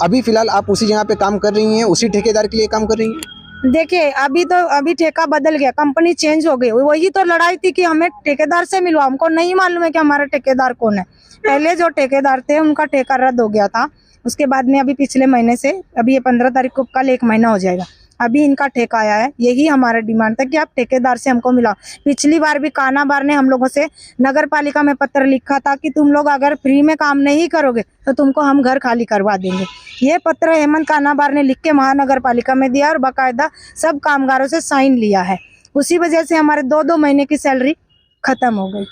अभी फिलहाल आप उसी जगह पे काम कर रही हैं, उसी ठेकेदार के लिए काम कर रही हैं? देखिए अभी ठेका बदल गया, कंपनी चेंज हो गई। वही तो लड़ाई थी कि हमें ठेकेदार से मिलवा, हमको नहीं मालूम है कि हमारा ठेकेदार कौन है। पहले जो ठेकेदार थे उनका ठेका रद्द हो गया था, उसके बाद में अभी पिछले महीने से, अभी ये 15 तारीख को, कल 1 महीना हो जाएगा, अभी इनका ठेका आया है। यही हमारा डिमांड था कि आप ठेकेदार से हमको मिलाओ। पिछली बार भी काना बार ने हम लोगों से नगर पालिका में पत्र लिखा था कि तुम लोग अगर फ्री में काम नहीं करोगे तो तुमको हम घर खाली करवा देंगे। ये पत्र हेमंत कानाबार ने लिख के महानगर पालिका में दिया और बाकायदा सब कामगारों से साइन लिया है। उसी वजह से हमारे 2-2 महीने की सैलरी खत्म हो गई।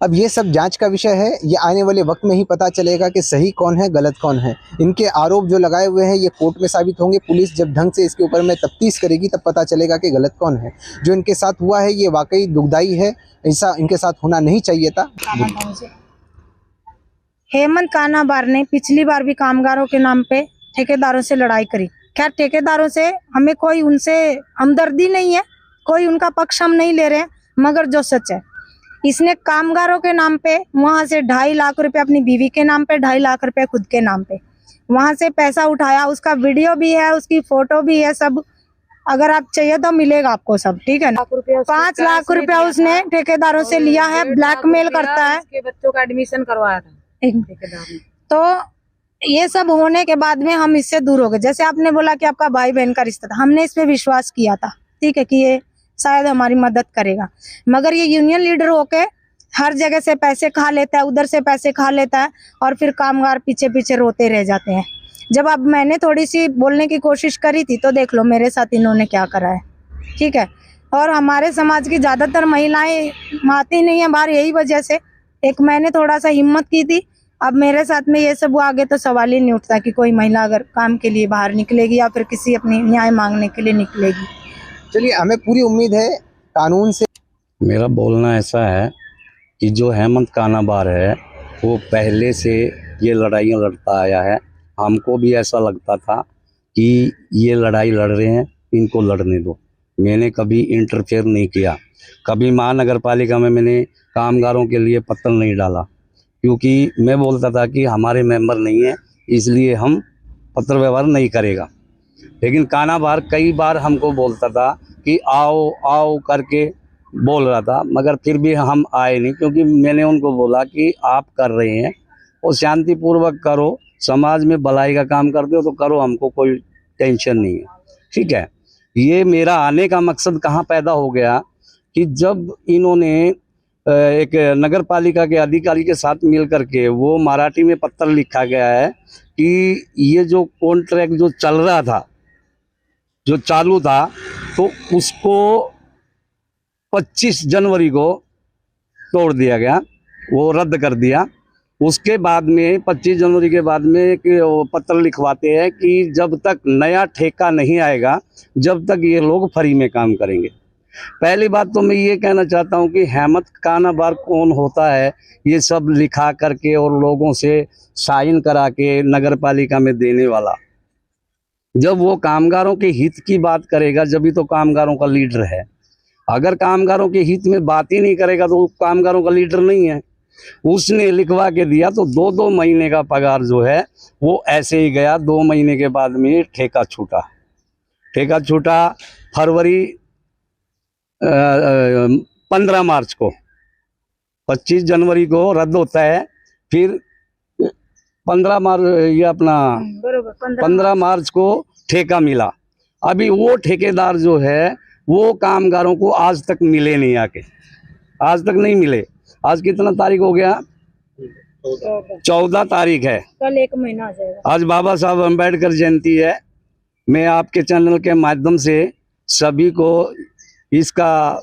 अब ये सब जांच का विषय है, ये आने वाले वक्त में ही पता चलेगा कि सही कौन है, गलत कौन है। इनके आरोप जो लगाए हुए हैं ये कोर्ट में साबित होंगे। पुलिस जब ढंग से इसके ऊपर में तफ्तीश करेगी तब पता चलेगा कि गलत कौन है। जो इनके साथ हुआ है ये वाकई दुखदाई है, ऐसा इनके साथ होना नहीं चाहिए था। हेमंत कानाबार ने पिछली बार भी कामगारों के नाम पे ठेकेदारों से लड़ाई करी। खैर ठेकेदारों से हमें कोई उनसे हमदर्दी नहीं है, कोई उनका पक्ष हम नहीं ले रहे हैं, मगर जो सच है, इसने कामगारों के नाम पे वहां से 2.5 लाख रुपए, अपनी बीवी के नाम पे 2.5 लाख रुपए खुद के नाम पे वहां से पैसा उठाया। उसका वीडियो भी है, उसकी फोटो भी है, सब अगर आप चाहिए तो मिलेगा आपको सब, ठीक है ना। 5 लाख रुपया उसने ठेकेदारों से लिया है, ब्लैकमेल करता है। बच्चों का एडमिशन करवाया था ठेकेदार ने। तो ये सब होने के बाद में हम इससे दूर हो गए। जैसे आपने बोला कि आपका भाई बहन का रिश्ता था, हमने इस पे विश्वास किया था, ठीक है, कि ये शायद हमारी मदद करेगा, मगर ये यूनियन लीडर होके हर जगह से पैसे खा लेता है, उधर से पैसे खा लेता है और फिर कामगार पीछे पीछे रोते रह जाते हैं। जब अब मैंने थोड़ी सी बोलने की कोशिश करी थी तो देख लो मेरे साथ इन्होंने क्या करा है, ठीक है। और हमारे समाज की ज्यादातर महिलाएं आती नहीं है बाहर, यही वजह से एक मैंने थोड़ा सा हिम्मत की थी। अब मेरे साथ में ये सब आगे तो सवाल ही नहीं उठता कि कोई महिला अगर काम के लिए बाहर निकलेगी या फिर किसी अपनी न्याय मांगने के लिए निकलेगी। चलिए, हमें पूरी उम्मीद है कानून से। मेरा बोलना ऐसा है कि जो हेमंत कानाबार है वो पहले से ये लड़ाइयाँ लड़ता आया है। हमको भी ऐसा लगता था कि ये लड़ाई लड़ रहे हैं, इनको लड़ने दो। मैंने कभी इंटरफेयर नहीं किया, कभी महानगर पालिका में मैंने कामगारों के लिए पत्र नहीं डाला, क्योंकि मैं बोलता था कि हमारे मेंबर नहीं है इसलिए हम पत्र व्यवहार नहीं करेगा। लेकिन कानाबार कई बार हमको बोलता था कि आओ आओ करके बोल रहा था, मगर फिर भी हम आए नहीं, क्योंकि मैंने उनको बोला कि आप कर रहे हैं वो शांतिपूर्वक करो, समाज में भलाई का काम करते हो तो करो, हमको कोई टेंशन नहीं है, ठीक है। ये मेरा आने का मकसद कहाँ पैदा हो गया कि जब इन्होंने एक नगर पालिका के अधिकारी के साथ मिल करके वो मराठी में पत्र लिखा गया है कि ये जो कॉन्ट्रैक्ट जो चल रहा था, जो चालू था, तो उसको 25 जनवरी को तोड़ दिया गया, वो रद्द कर दिया। उसके बाद में 25 जनवरी के बाद में एक पत्र लिखवाते हैं कि जब तक नया ठेका नहीं आएगा जब तक ये लोग फ्री में काम करेंगे। पहली बात तो मैं ये कहना चाहता हूँ कि हेमंत कानाबार कौन होता है, ये सब लिखा करके और लोगों से साइन करा के नगर पालिका में देने वाला। जब वो कामगारों के हित की बात करेगा जब भी तो कामगारों का लीडर है। अगर कामगारों के हित में बात ही नहीं करेगा तो कामगारों का लीडर नहीं है। उसने लिखवा के दिया तो 2-2 महीने का पगार जो है वो ऐसे ही गया। 2 महीने के बाद में ठेका छूटा फरवरी 15 मार्च को। 25 जनवरी को रद्द होता है, फिर 15 मार्च को ठेका मिला। अभी वो ठेकेदार जो है वो कामगारों को आज तक मिले नहीं, आके आज तक नहीं मिले। आज कितना तारीख हो गया? 14 तारीख है, कल 1 महीना आ जाएगा। आज बाबा साहब अम्बेडकर जयंती है। मैं आपके चैनल के माध्यम से सभी को इसका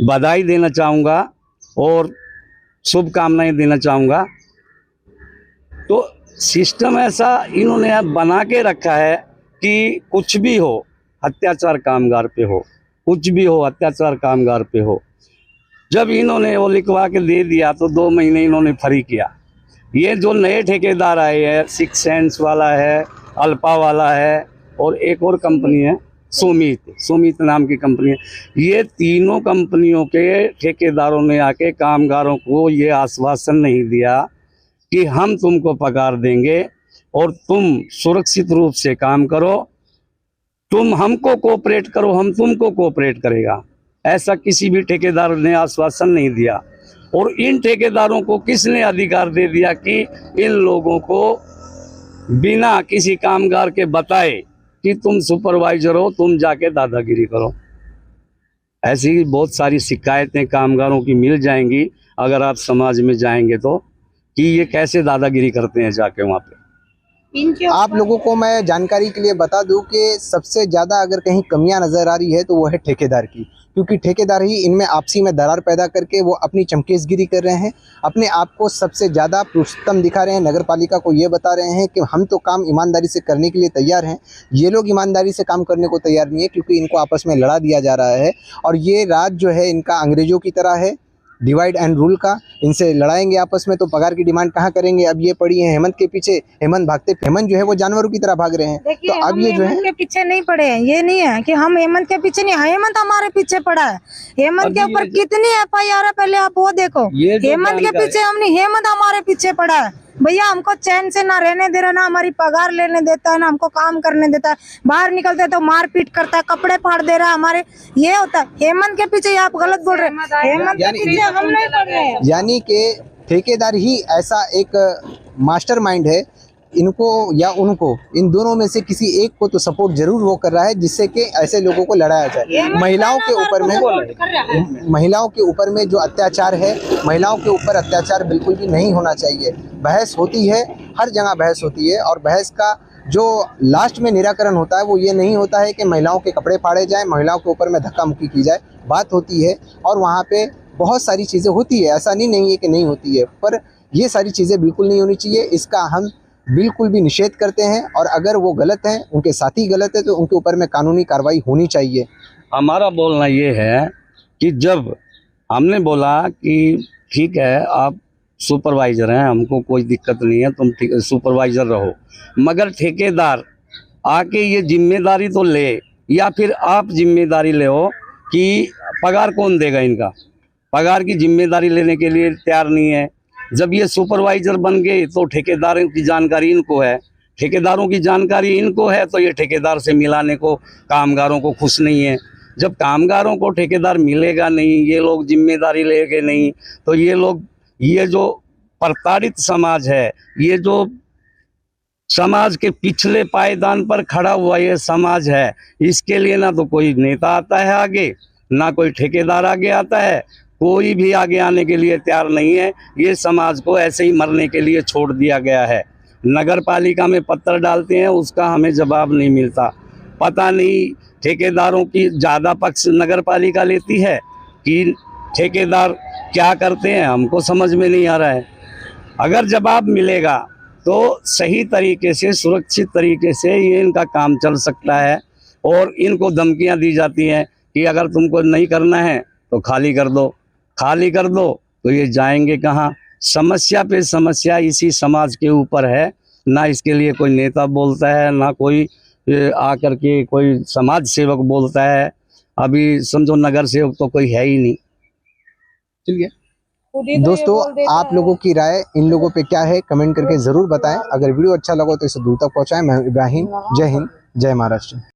बधाई देना चाहूँगा और शुभकामनाएं देना चाहूँगा। तो सिस्टम ऐसा इन्होंने बना के रखा है कि कुछ भी हो अत्याचार कामगार पे हो, कुछ भी हो अत्याचार कामगार पे हो। जब इन्होंने वो लिखवा के दे दिया तो 2 महीने इन्होंने फ्री किया। ये जो नए ठेकेदार आए हैं, 6 सेंस वाला है, अल्पा वाला है और एक और कंपनी है सुमित नाम की कंपनी है। ये तीनों कंपनियों के ठेकेदारों ने आके कामगारों को ये आश्वासन नहीं दिया कि हम तुमको पगार देंगे, और तुम सुरक्षित रूप से काम करो, तुम हमको कोऑपरेट करो, हम तुमको कोऑपरेट करेगा। ऐसा किसी भी ठेकेदार ने आश्वासन नहीं दिया। और इन ठेकेदारों को किसने अधिकार दे दिया कि इन लोगों को बिना किसी कामगार के बताए कि तुम सुपरवाइजर हो, तुम जाके दादागिरी करो। ऐसी बहुत सारी शिकायतें कामगारों की मिल जाएंगी अगर आप समाज में जाएंगे तो, कि ये कैसे दादागिरी करते हैं जाके वहाँ पे। आप लोगों को मैं जानकारी के लिए बता दूं कि सबसे ज़्यादा अगर कहीं कमियां नज़र आ रही है तो वो है ठेकेदार की, क्योंकि ठेकेदार ही इनमें आपसी में दरार पैदा करके वो अपनी चमकेशगिरी कर रहे हैं, अपने आप को सबसे ज़्यादा पुरुषोत्तम दिखा रहे हैं। नगर पालिका को ये बता रहे हैं कि हम तो काम ईमानदारी से करने के लिए तैयार हैं। ये लोग ईमानदारी से काम करने को तैयार नहीं है, क्योंकि इनको आपस में लड़ा दिया जा रहा है। और ये राज जो है इनका अंग्रेज़ों की तरह है, डिवाइड एंड रूल का। इनसे लड़ाएंगे आपस में तो पगार की डिमांड कहाँ करेंगे। अब ये पड़ी है हेमंत के पीछे, हेमंत भागते, हेमंत जो है वो जानवरों की तरह भाग रहे हैं। देखिए, तो अब हम ये जो है हेमंत के पीछे नहीं पड़े हैं। ये नहीं है कि हम हेमंत के पीछे नहीं, हेमंत हमारे पीछे पड़ा है। हेमंत के ऊपर कितनी FIR है पहले आप वो देखो। हेमंत के पीछे हम नहीं, हेमंत हमारे पीछे पड़ा है। भैया हमको चैन से ना रहने दे रहा, ना हमारी पगार लेने देता है, ना हमको काम करने देता है। बाहर निकलते तो मारपीट करता है, कपड़े फाड़ दे रहा है हमारे। ये होता है हेमंत के पीछे। आप गलत बोल रहे हैं, हेमंत के पीछे हम नहीं पड़ रहे हैं। यानी कि ठेकेदार ही ऐसा एक मास्टरमाइंड है। इनको या उनको, इन दोनों में से किसी एक को तो सपोर्ट जरूर वो कर रहा है, जिससे कि ऐसे लोगों को लड़ाया जाए। महिलाओं के ऊपर में जो अत्याचार है, महिलाओं के ऊपर अत्याचार बिल्कुल भी नहीं होना चाहिए। बहस होती है, हर जगह बहस होती है, और बहस का जो लास्ट में निराकरण होता है वो ये नहीं होता है कि महिलाओं के कपड़े फाड़े जाएं, महिलाओं के ऊपर में धक्का मुक्की की जाए। बात होती है और वहाँ पे बहुत सारी चीज़ें होती है, ऐसा नहीं है कि नहीं होती है, पर ये सारी चीज़ें बिल्कुल नहीं होनी चाहिए। इसका हम बिल्कुल भी निषेध करते हैं, और अगर वो गलत हैं, उनके साथी गलत है, तो उनके ऊपर में कानूनी कार्रवाई होनी चाहिए। हमारा बोलना ये है कि जब हमने बोला कि ठीक है आप सुपरवाइजर हैं, हमको कोई दिक्कत नहीं है, तुम सुपरवाइजर रहो, मगर ठेकेदार आके ये जिम्मेदारी तो ले, या फिर आप जिम्मेदारी ले हो कि पगार कौन देगा इनका। पगार की जिम्मेदारी लेने के लिए तैयार नहीं है। जब ये सुपरवाइजर बन गए तो ठेकेदारों की जानकारी इनको है, ठेकेदारों की जानकारी इनको है, तो ये ठेकेदार से मिलाने को कामगारों को खुश नहीं है। जब कामगारों को ठेकेदार मिलेगा नहीं, ये लोग जिम्मेदारी लेंगे नहीं, तो ये लोग, ये जो प्रताड़ित समाज है, ये जो समाज के पिछले पायदान पर खड़ा हुआ ये समाज है, इसके लिए ना तो कोई नेता आता है आगे, ना कोई ठेकेदार आगे आता है, कोई भी आगे आने के लिए तैयार नहीं है। ये समाज को ऐसे ही मरने के लिए छोड़ दिया गया है। नगर पालिका में पत्र डालते हैं, उसका हमें जवाब नहीं मिलता। पता नहीं ठेकेदारों की ज़्यादा पक्ष नगर पालिका लेती है कि ठेकेदार क्या करते हैं, हमको समझ में नहीं आ रहा है। अगर जवाब मिलेगा तो सही तरीके से, सुरक्षित तरीके से ये इनका काम चल सकता है। और इनको धमकियां दी जाती हैं कि अगर तुमको नहीं करना है तो खाली कर दो, खाली कर दो, तो ये जाएंगे कहाँ। समस्या पे समस्या इसी समाज के ऊपर है, ना इसके लिए कोई नेता बोलता है, ना कोई आकर के कोई समाज सेवक बोलता है। अभी समझो नगर सेवक तो कोई है ही नहीं। चलिए दोस्तों, आप लोगों की राय इन लोगों पे क्या है कमेंट करके ज़रूर बताएं। अगर वीडियो अच्छा लगा तो इसे दूर तक पहुंचाएं। मैं इब्राहिम, जय हिंद, जय महाराष्ट्र।